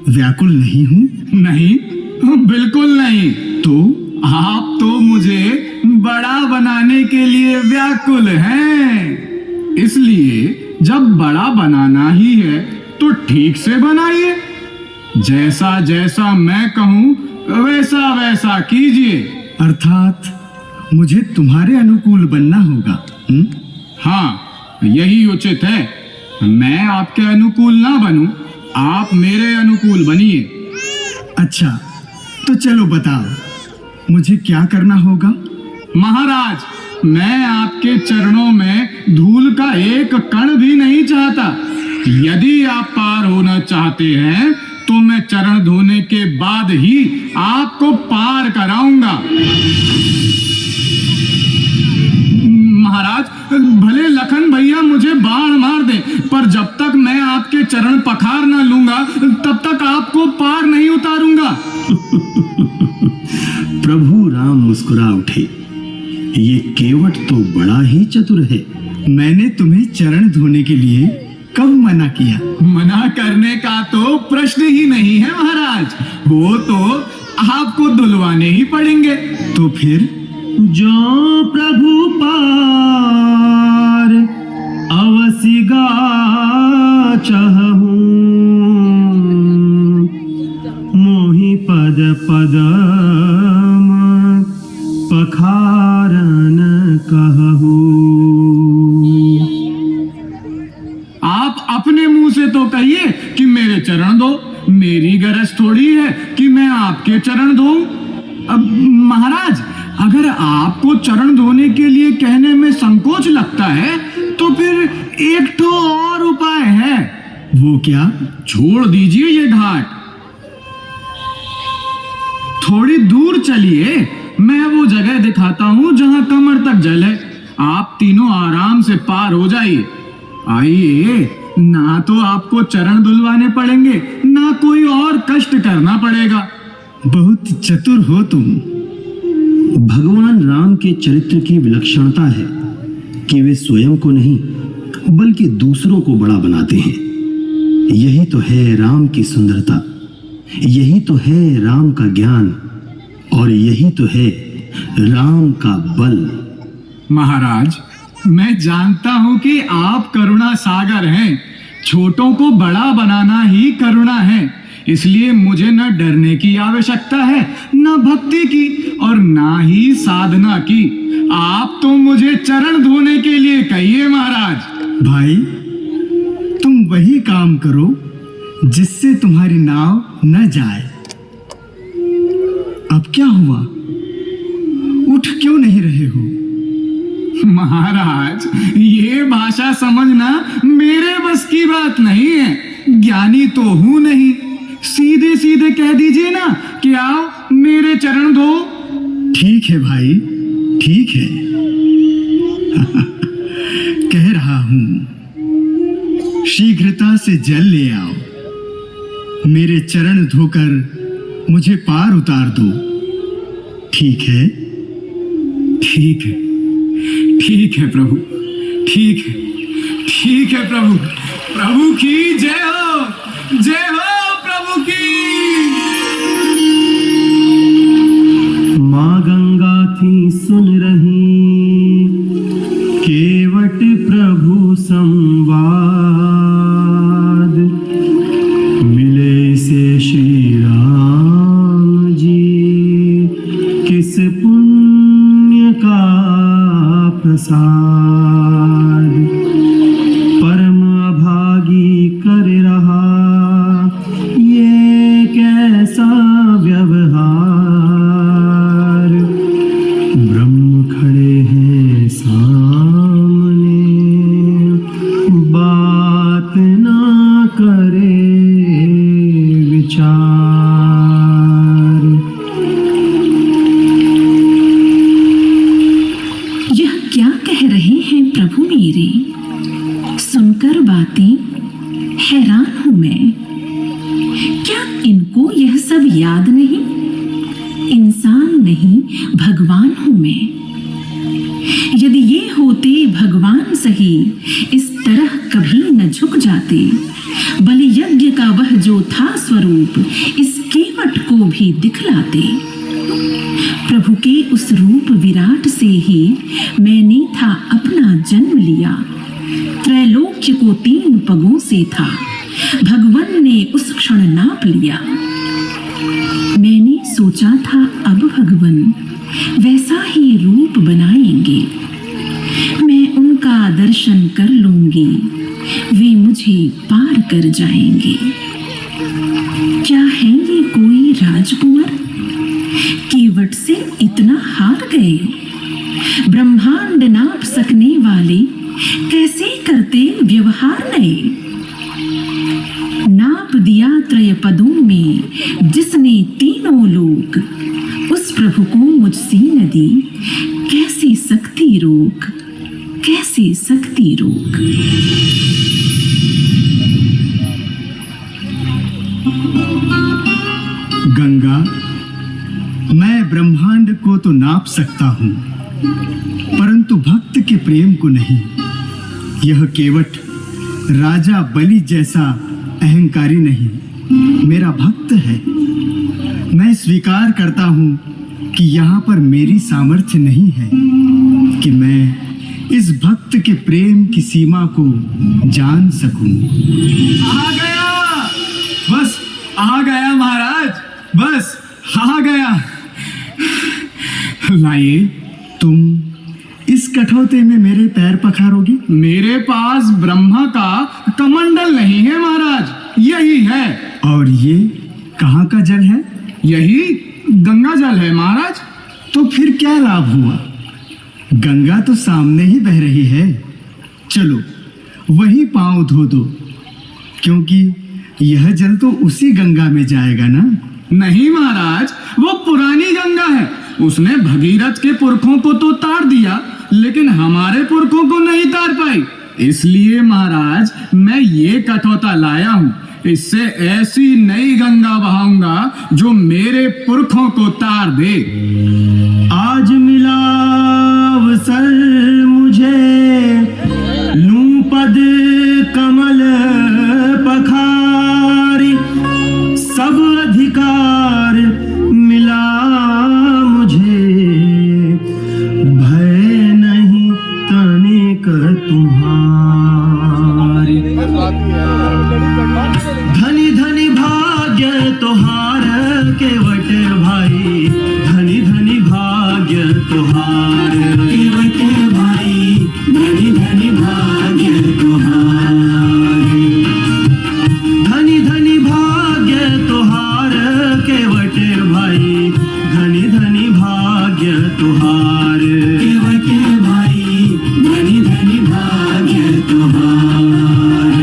व्याकुल नहीं हूं। नहीं, बिल्कुल नहीं। तो आप तो मुझे बड़ा बनाने के लिए व्याकुल हैं। इसलिए जब बड़ा बनाना ही है तो ठीक से बनाइए। जैसा जैसा मैं कहूं वैसा वैसा कीजिए। अर्थात मुझे तुम्हारे अनुकूल बनना होगा। हाँ, यही उचित है। मैं आपके अनुकूल ना बनूं, आप मेरे अनुकूल बनिए। अच्छा, तो चलो बताओ, मुझे क्या करना होगा? महाराज, मैं आपके चरणों में धूल का एक कण भी नहीं चाहता। यदि आप पार होना चाहते हैं तो मैं चरण धोने के बाद ही आपको पार कराऊंगा। महाराज, भले लखन भैया मुझे बाण मार दे, पर जब तक मैं आपके चरण पखार ना लूंगा तब तक आपको पार नहीं उतारूंगा। प्रभु राम मुस्कुरा उठे। ये केवट तो बड़ा ही चतुर है। मैंने तुम्हें चरण धोने के लिए कब मना किया? मना करने का तो प्रश्न ही नहीं है महाराज, वो तो आपको धुलवाने ही पड़ेंगे। तो फिर जो प्रभु पार अवसिगा चाहूं मोहि पद पदम पखारन कहूं। आप अपने मुंह से तो कहिए कि मेरे चरण दो। मेरी गरज थोड़ी है कि मैं आपके चरण दूं। अब महाराज, अगर आपको आपको चरण धोने के लिए कहने में संकोच लगता है तो फिर एक ठो और उपाय है। वो क्या? छोड़ दीजिए ये घाट, थोड़ी दूर चलिए, मैं वो जगह दिखाता हूँ जहाँ कमर तक जल है। आप तीनों आराम से पार हो जाइए। आइए, ना तो आपको चरण धुलवाने पड़ेंगे, ना कोई और कष्ट करना पड़ेगा। बहुत चतुर हो तुम। भगवान राम के चरित्र की विलक्षणता है कि वे स्वयं को नहीं बल्कि दूसरों को बड़ा बनाते हैं। यही तो है राम की सुंदरता, यही तो है राम का ज्ञान, और यही तो है राम का बल। महाराज, मैं जानता हूं कि आप करुणा सागर हैं। छोटों को बड़ा बनाना ही करुणा है, इसलिए मुझे न डरने की आवश्यकता है, न भक्ति की और ना ही साधना की। आप तो मुझे चरण धोने के लिए कहिए महाराज। भाई, तुम वही काम करो जिससे तुम्हारी नाव न जाए। अब क्या हुआ? उठ क्यों नहीं रहे हो? महाराज, ये भाषा समझना मेरे बस की बात नहीं है। ज्ञानी तो हूं नहीं। सीधे सीधे कह दीजिए ना कि आओ मेरे चरण धो। ठीक है भाई, ठीक है। कह रहा हूं, शीघ्रता से जल ले आओ, मेरे चरण धोकर मुझे पार उतार दो। ठीक है? ठीक है, ठीक है प्रभु, ठीक है, ठीक है प्रभु। प्रभु की जय हो, जय हो प्रभु की। माँ गंगा थी सुन रही केवट प्रभु संवाद, मिले से श्री राम जी किस पुण्य का प्रसाद। परम अभागी कर रहा ये कैसा व्यवहार, ब्रह्म खड़े हैं सामने बात ना करे विचार। यह क्या कह रहे हैं प्रभु मेरे? सुनकर बातें हैरान हूं मैं। क्या इनको यह सब याद नहीं? इंसान नहीं, भगवान हूं मैं। यदि ये होते भगवान सही, इस तरह कभी न झुक जाते। बलि यज्ञ का वह जो था स्वरूप, इस केवट को भी दिखलाते। प्रभु के उस रूप विराट से ही मैंने था अपना जन्म लिया। त्रैलोक्य को 3 पगों से था, भगवान ने उस क्षण नाप लिया। मैंने सोचा था अब भगवान वैसा ही रूप बनाएंगे, मैं उनका दर्शन कर लूंगी, वे मुझे पार कर जाएंगे। क्या है ये कोई राजकुंवर? केवट से इतना हार गए। ब्रह्मांड नाप सकने वाले कैसे करते व्यवहार नए। नाप दिया त्रय पदों में जिसने 3 लोक, उस प्रभु को मुझसे न दी कैसी शक्ति रोक, कैसी शक्ति रोक। गंगा, मैं ब्रह्मांड को तो नाप सकता हूं, परंतु भक्त के प्रेम को नहीं। यह केवट राजा बलि जैसा अहंकारी नहीं, मेरा भक्त है। मैं स्वीकार करता हूं कि यहाँ पर मेरी सामर्थ्य नहीं है कि मैं इस भक्त के प्रेम की सीमा को जान सकूं। आ गया, बस आ गया महाराज, बस आ गया। लाइए, तुम इस कठौते में मेरे पैर पखारोगे? मेरे पास ब्रह्मा का कमंडल नहीं है महाराज, यही है। और ये कहाँ का जल है? यही गंगा जल है महाराज। तो फिर क्या लाभ हुआ? गंगा तो सामने ही बह रही है, चलो वही पांव धो दो, क्योंकि यह जल तो उसी गंगा में जाएगा ना। नहीं महाराज, वो पुरानी गंगा है। उसने भगीरथ के पुरखों को तो तार दिया, लेकिन हमारे पुरखों को नहीं तार पाई। इसलिए महाराज मैं ये कठौता लाया हूँ। इससे ऐसी नई गंगा बहाऊंगा जो मेरे पुरखों को तार दे। आज मिला अवसर मुझे, लूं पद कमल पखारी, सब अधिकार मिला मुझे, भय नहीं तनिक तुम्हारी। धनी धनी भाग्य तोहार केवट भाई, धनी धनी भाग्य तोहार केवट भाई, धनी धनी भाग्य तोहार। धनी धनी भाग्य तोहार केवट भाई, धनी धनी भाग्य तोहार केवट भाई, धनी धनी भाग्य तोहार।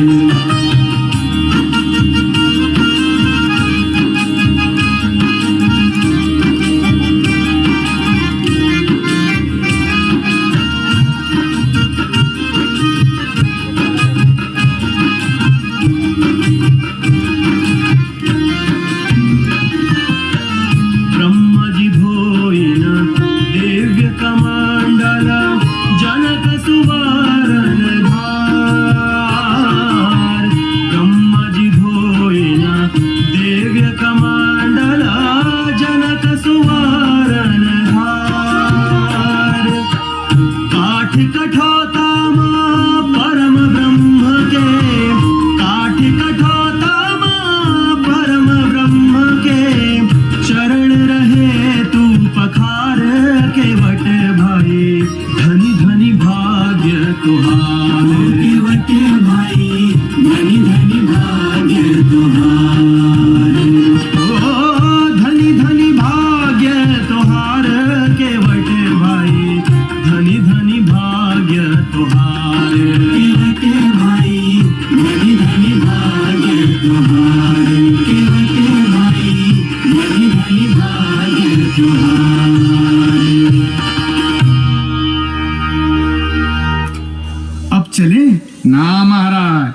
अब चले? ना महाराज,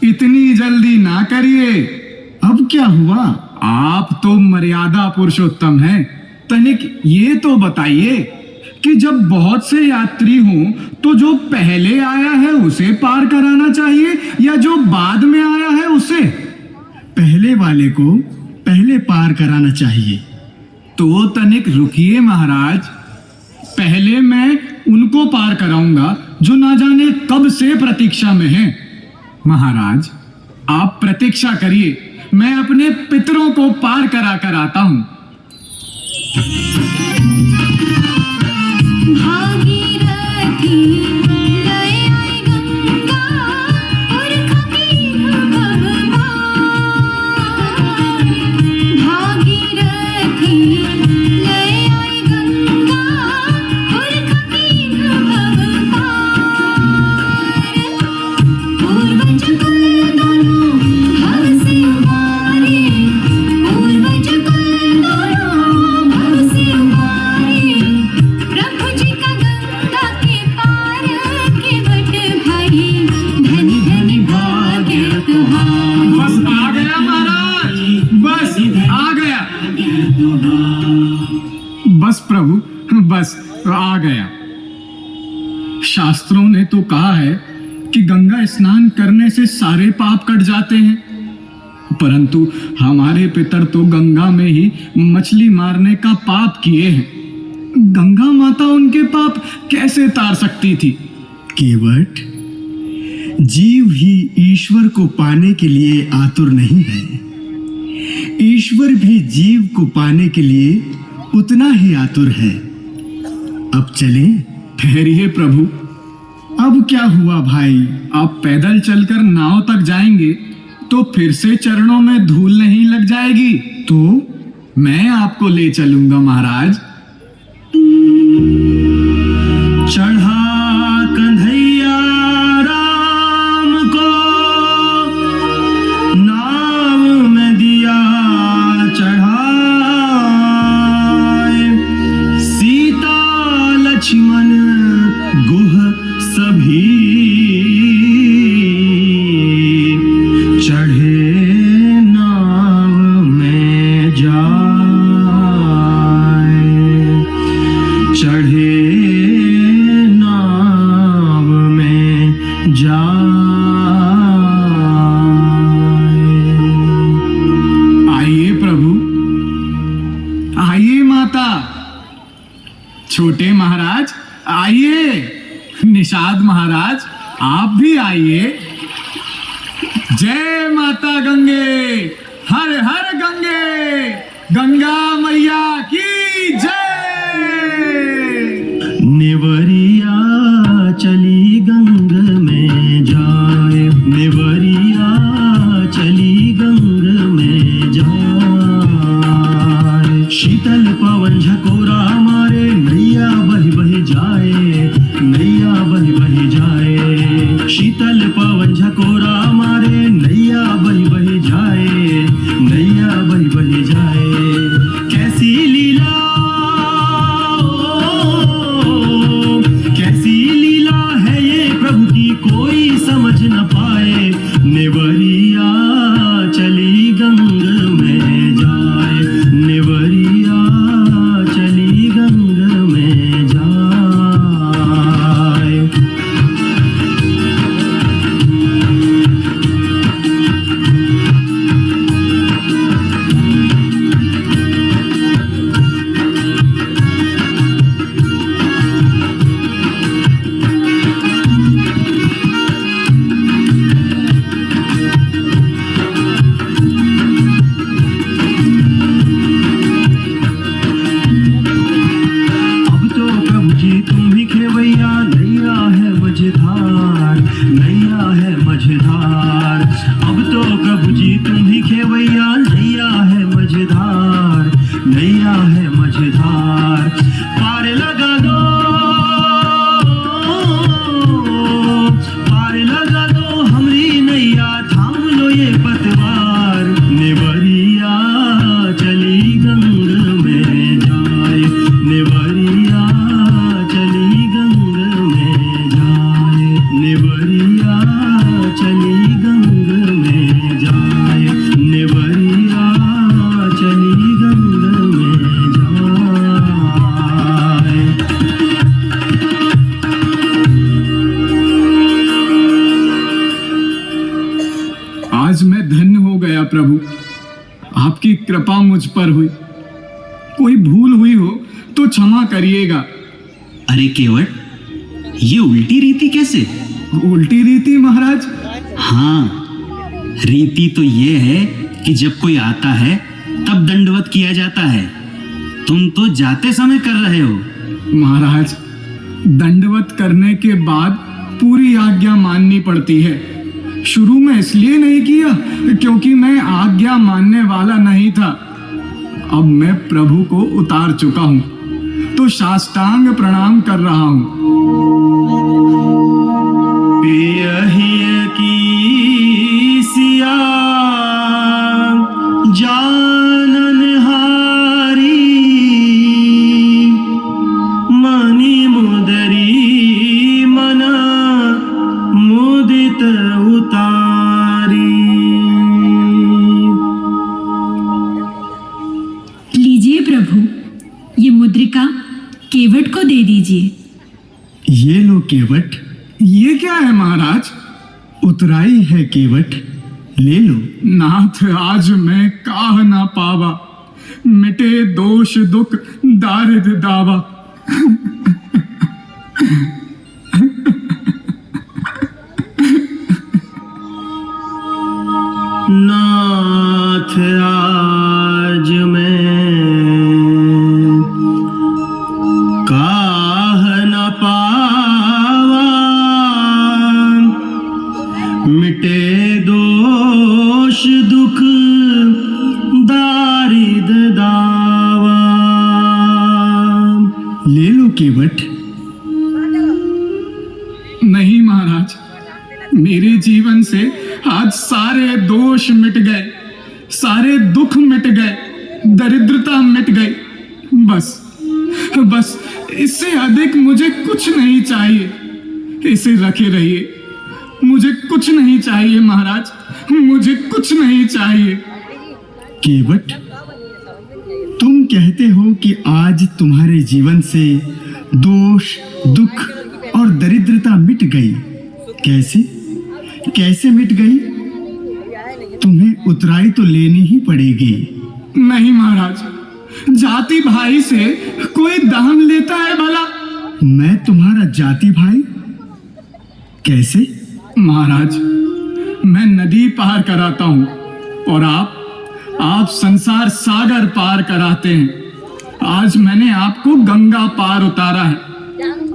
इतनी जल्दी ना करिए। अब क्या हुआ? आप तो मर्यादा पुरुषोत्तम हैं। तनिक ये तो बताइए कि जब बहुत से यात्री हों तो जो पहले आया है उसे पार कराना चाहिए या जो बाद में आया है उसे? पहले वाले को पहले पार कराना चाहिए। तो तनिक रुकिए महाराज, पहले मैं उनको पार कराऊंगा जो ना जाने कब से प्रतीक्षा में हैं। महाराज आप प्रतीक्षा करिए, मैं अपने पितरों को पार करा कर आता हूं। भागीरथी लय आई गंगा, पुरख कीन्ह भगवान। भागीरथी लय आई गंगा, पुरख कीन्ह भगवान। पूर्वज कुल दोनों भव से उबारे, पूर्वज कुल दोनों भव से उबारे। प्रभु जी का गंगा के पार केवट भाई, धनी धनी भाग्य तुम्हारा। बस आ गया महाराज, बस आ गया। बस प्रभु, बस आ गया। शास्त्रों ने तो कहा है कि गंगा स्नान करने से सारे पाप कट जाते हैं, परंतु हमारे पितर तो गंगा में ही मछली मारने का पाप किए हैं। गंगा माता उनके पाप कैसे तार सकती थी? केवट, जीव ही ईश्वर को पाने के लिए आतुर नहीं है। ईश्वर भी जीव को पाने के लिए उतना ही आतुर है। अब चले? ठहरिए प्रभु। अब क्या हुआ भाई? आप पैदल चलकर नाव तक जाएंगे तो फिर से चरणों में धूल नहीं लग जाएगी? तो मैं आपको ले चलूंगा महाराज। चढ़ निषाद महाराज, आप भी आइए। जय माता गंगे, हर हर गंगे, गंगा मैया की जय। नेवरिया चली गंग में जाए, नेवरिया चली गंग में जाए। शीतल पवन झकोरा मारे, नैया बही बही जाए, नैया बही बही जाए। शीतल पवन झकोरा मारे, नैया बही बही जाए, नैया बही बही जाए। कैसी लीला, कैसी लीला है ये प्रभु की, कोई समझ न पाए। नेवरिया चली गंग में जाए, नेवरिया चली गंग में जाए। अब तो प्रभु जी तुम ही खेवैया, नैया है मझधार, नैया है मझधार। अब तो प्रभु जी तुम ही खेवैया, नैया है मझधार, नैया है मझधार। पार लगा दो, पार लगा दो हमरी नैया, थाम लो ये पतवार। नेवरिया चली गंग में जाए, नेवरिया चली गंग में जाए, नेवरिया चली गंग में जाए, नेवरिया चली गंग में जाए। आज मैं धन्य हो गया प्रभु, आपकी कृपा मुझ पर हुई। कोई भूल हुई हो तो क्षमा करिएगा। अरे केवट, ये उल्टी रीति कैसे? उल्टी रीति महाराज? हाँ, रीति तो ये है कि जब कोई आता है तब दंडवत किया जाता है। तुम तो जाते समय कर रहे हो। महाराज, दंडवत करने के बाद पूरी आज्ञा माननी पड़ती है। शुरू में इसलिए नहीं किया क्योंकि मैं आज्ञा मानने वाला नहीं था। अब मैं प्रभु को उतार चुका हूं तो साष्टांग प्रणाम कर रहा हूं। पियहिय की सिया जानन हारी, मनि मुदरी मना मुदित उतारी। लीजिए प्रभु, ये मुद्रिका केवट को दे दीजिए। ये लो केवट। ये क्या है महाराज? उतराई है केवट, ले लो। नाथ आज मैं काह ना पावा, मिटे दोष दुख दारिद दावा। नाथ आज मैं काह न पावा, मिटे दोष दुख दारिद दावा। ले लो केवट। नहीं महाराज, मेरे जीवन से आज सारे दोष मिट गए, सारे दुख मिट गए, दरिद्रता मिट गई। बस बस, इससे अधिक मुझे कुछ नहीं चाहिए। इसे रखे रहिए, मुझे कुछ नहीं चाहिए महाराज, मुझे कुछ नहीं चाहिए। केवट, तुम कहते हो कि आज तुम्हारे जीवन से दोष, दुख और दरिद्रता मिट गई। कैसे कैसे मिट गई? तुम्हें उतराई तो लेनी ही पड़ेगी। नहीं महाराज, जाति भाई से कोई दाम लेता है भला? मैं तुम्हारा जाति भाई? कैसे? महाराज, मैं नदी पार कराता हूँ और आप संसार सागर पार कराते हैं। आज मैंने आपको गंगा पार उतारा है,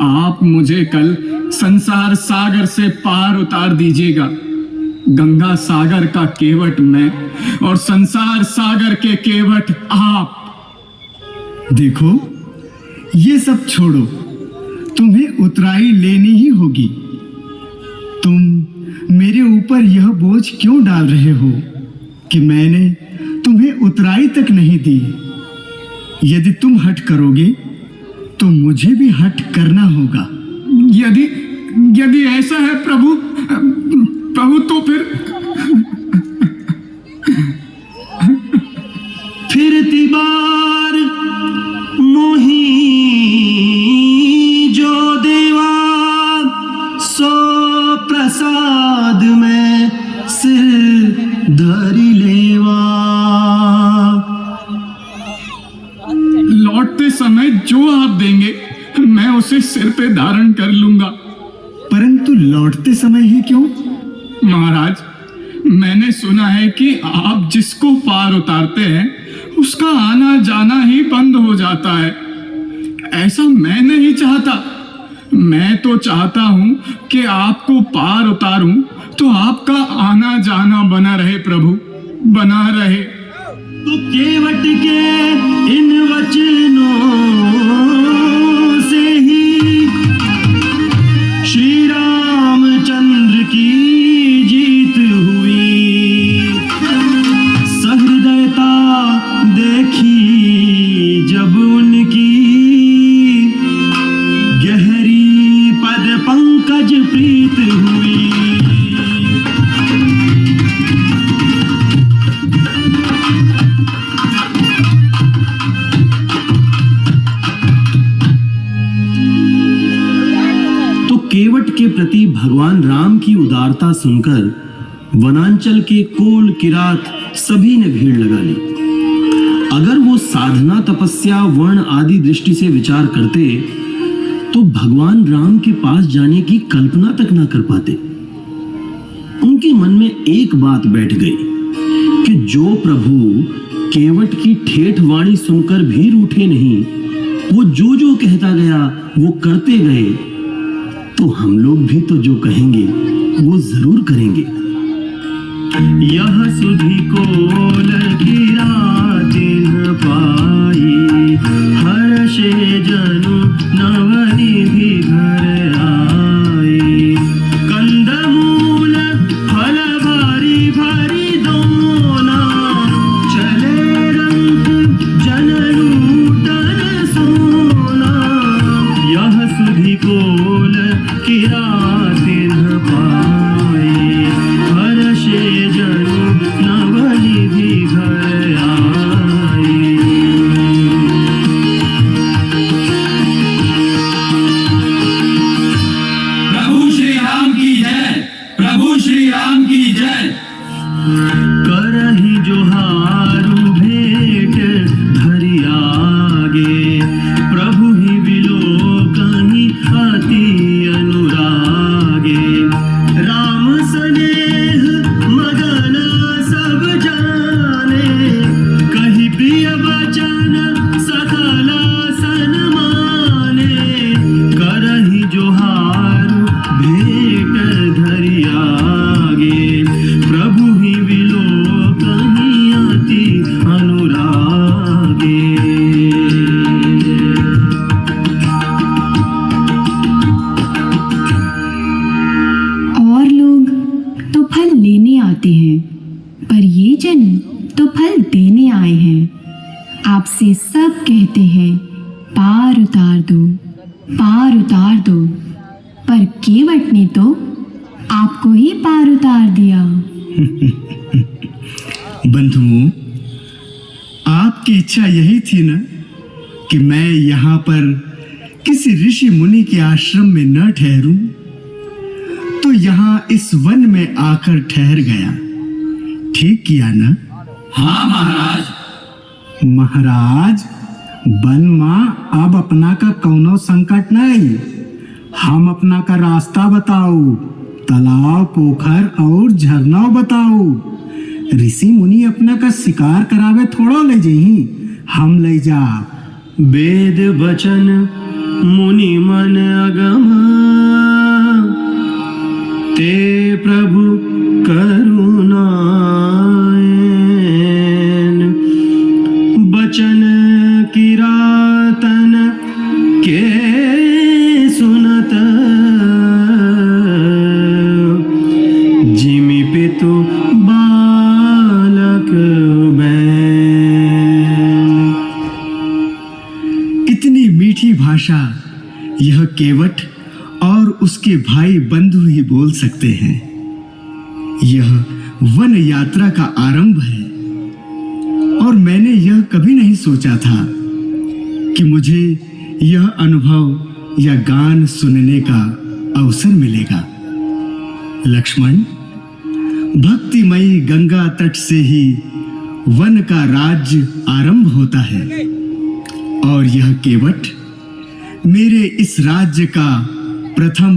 आप मुझे कल संसार सागर से पार उतार दीजिएगा। गंगा सागर का केवट मैं और संसार सागर के केवट आप। देखो, ये सब छोड़ो, तुम्हें उतराई लेनी ही होगी। तुम मेरे ऊपर यह बोझ क्यों डाल रहे हो कि मैंने तुम्हें उतराई तक नहीं दी? यदि तुम हट करोगे तो मुझे भी हट करना होगा। यदि ऐसा है प्रभु तो फिर तिबार मोही जो देवा, सो प्रसाद में सिर धरी लेवा। लौटते समय जो आप देंगे मैं उसे सिर पे धारण कर लूंगा। परंतु लौटते समय ही क्यों? महाराज, मैंने सुना है कि आप जिसको पार उतारते हैं उसका आना जाना ही बंद हो जाता है। ऐसा मैं नहीं चाहता। मैं तो चाहता हूं कि आपको पार उतारूं तो आपका आना जाना बना रहे प्रभु, बना रहे। तो केवट के इन वचनों से ही श्री रामचंद्र की जीत हुई। सहृदयता देखी जब उनकी, गहरी पद पंकज प्रीत हुई। केवट के प्रति भगवान राम की उदारता सुनकर वनांचल के कोल किरात सभी ने भीड़ लगा ली। अगर वो साधना, तपस्या, वर्ण आदि दृष्टि से विचार करते तो भगवान राम के पास जाने की कल्पना तक ना कर पाते। उनके मन में एक बात बैठ गई कि जो प्रभु केवट की ठेठ वाणी सुनकर भी रूठे नहीं, वो जो जो कहता गया वो करते गए, तो हम लोग भी तो जो कहेंगे वो जरूर करेंगे। यह सुधि को लगिरा चिन्ह पाई, हर्षे जनु नवनिधि घर आई। कंदमूल फल भारी भारी दोना, चले रंग जन लूटन सोना। यह सुधि को किरातिन पाए, हर्षे जनु नवनिधि घर आए। प्रभु श्री राम की जय, प्रभु श्री राम की जय। करहि जोहारु भेंट धरि आगे, प्रभु ही विलोकहि अति अनुरागे। राम स्नेह मगन सब जाने, कहि प्रिय वचन सकल सन्माने। करहि जोहारु भेंट धरि आगे, प्रभु ही विलोकहि अति अनुरागे। और लोग तो फल लेने आते हैं, पर ये जन तो फल देने आए हैं। आपसे सब कहते हैं पार उतार दो, पार उतार दो, पर केवट ने तो आपको ही पार उतार दिया। बंधुओं, आपकी इच्छा यही थी ना कि मैं यहाँ पर किसी ऋषि मुनि के आश्रम में न ठहरूं, तो यहाँ इस वन में आकर ठहर गया। ठीक किया ना? हाँ महाराज। महाराज, वन माँ अब अपना का कौनो संकट नहीं, हम अपना का रास्ता बताओ, तालाब पोखर और झरना बताओ। ऋषि मुनि अपना का शिकार करावे थोड़ा ले जही, हम ले जा। वेद वचन मुनि मन अगम, ते प्रभु करुणायन। बचन किरातन के सुनत, जिमि पितु बालक बैन। इतनी मीठी भाषा यह केवट और उसके भाई बंधु ही बोल सकते हैं। यह वन यात्रा का आरंभ है और मैंने यह कभी नहीं सोचा था कि मुझे यह अनुभव या गान सुनने का अवसर मिलेगा। लक्ष्मण, भक्तिमयी गंगा तट से ही वन का राज्य आरंभ होता है और यह केवट मेरे इस राज्य का प्रथम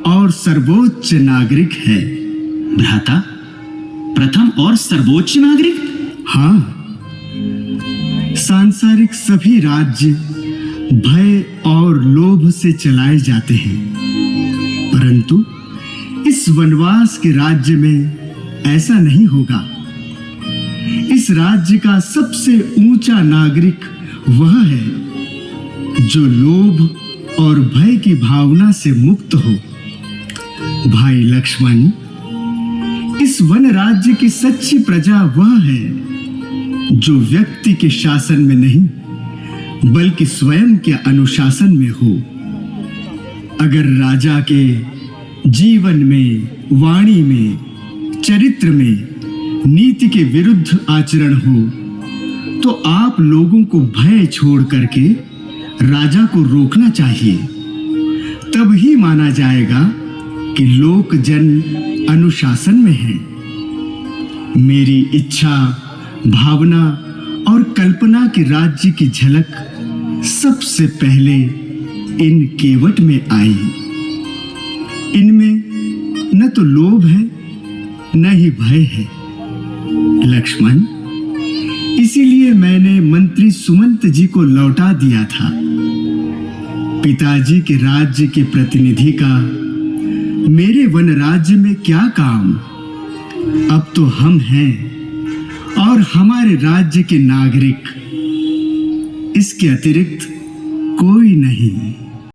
और सर्वोच्च नागरिक है। भ्राता, प्रथम और सर्वोच्च नागरिक? हाँ, सांसारिक सभी राज्य भय और लोभ से चलाए जाते हैं, परंतु इस वनवास के राज्य में ऐसा नहीं होगा। इस राज्य का सबसे ऊंचा नागरिक वह है जो लोभ और भय की भावना से मुक्त हो। भाई लक्ष्मण, इस वन राज्य की सच्ची प्रजा वह है जो व्यक्ति के शासन में नहीं बल्कि स्वयं के अनुशासन में हो। अगर राजा के जीवन में, वाणी में, चरित्र में नीति के विरुद्ध आचरण हो तो आप लोगों को भय छोड़ करके राजा को रोकना चाहिए। तब ही माना जाएगा कि लोक जन अनुशासन में है। मेरी इच्छा, भावना और कल्पना के राज्य की झलक सबसे पहले इन केवट में आई। इनमें न तो लोभ है न ही भय है। लक्ष्मण, इसीलिए मैंने मंत्री सुमंत जी को लौटा दिया था। पिताजी के राज्य के प्रतिनिधि का मेरे वन राज्य में क्या काम? अब तो हम हैं और हमारे राज्य के नागरिक, इसके अतिरिक्त कोई नहीं।